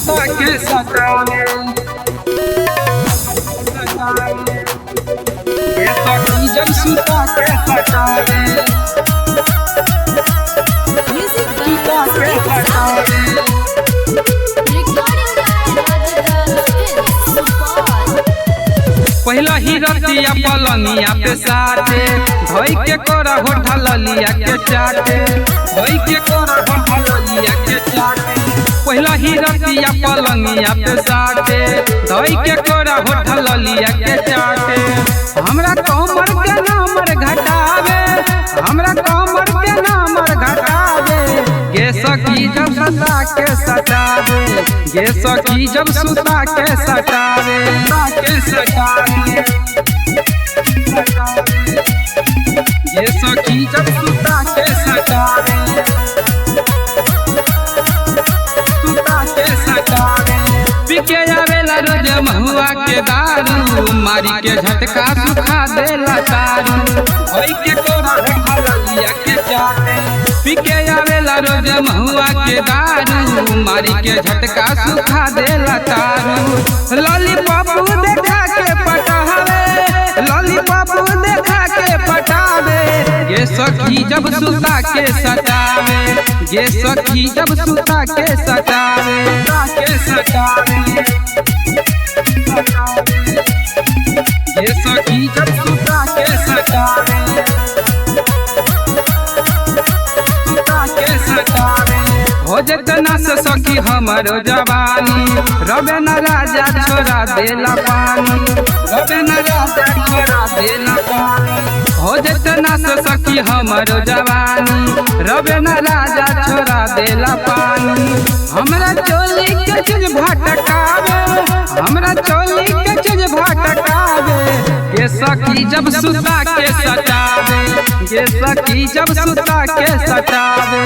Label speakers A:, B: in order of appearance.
A: सुता के सतावे ये सखी जब सुता के सतावे सुता के सतावे पहला ही रतिया पलनिया पे साथे धोई के कोरा होठा ललिया के चाटे धोई के कोरा होठा ललिया के चाटे पहला ही रतिया पलनिया पे साथे धोई के कोरा होठा ललिया के चाटे हमरा कमर के नंबर घटावे हमरा कमर के नंबर घटावे गे सखी जब सुता के सतावे गे सखी जब सुता के सतावे ये सखी जब सुता के सतावे सुता के सतावे पिके आवेला रोज महुआ के दारू मारी के झटका सुखा देला तारू होई के कोरा ललिया के चाटे पिके आवेला रोज महुआ के दारू मारी के झटका सुखा देला तारू लॉलीपॉप देखा के पटावे लॉलीपॉप देखा के पटावे ये सखी जब सुता के सतावे ये सखी जब सुता के सतावे ये सखी जब सुता के सतावे हो जतना से सखी हमारो जवानी रबे न राजा छोड़ा देला पानी रबे न राजा छोड़ा देला पानी हो जतना से सखी हमारो जवानी रबे न राजा छोड़ा देला पानी हमरा चोली के चीज भटकावे हमरा चोली के चीज भटकावे ये सखी जब सुता के सतावे ये सखी जब सुता के सतावे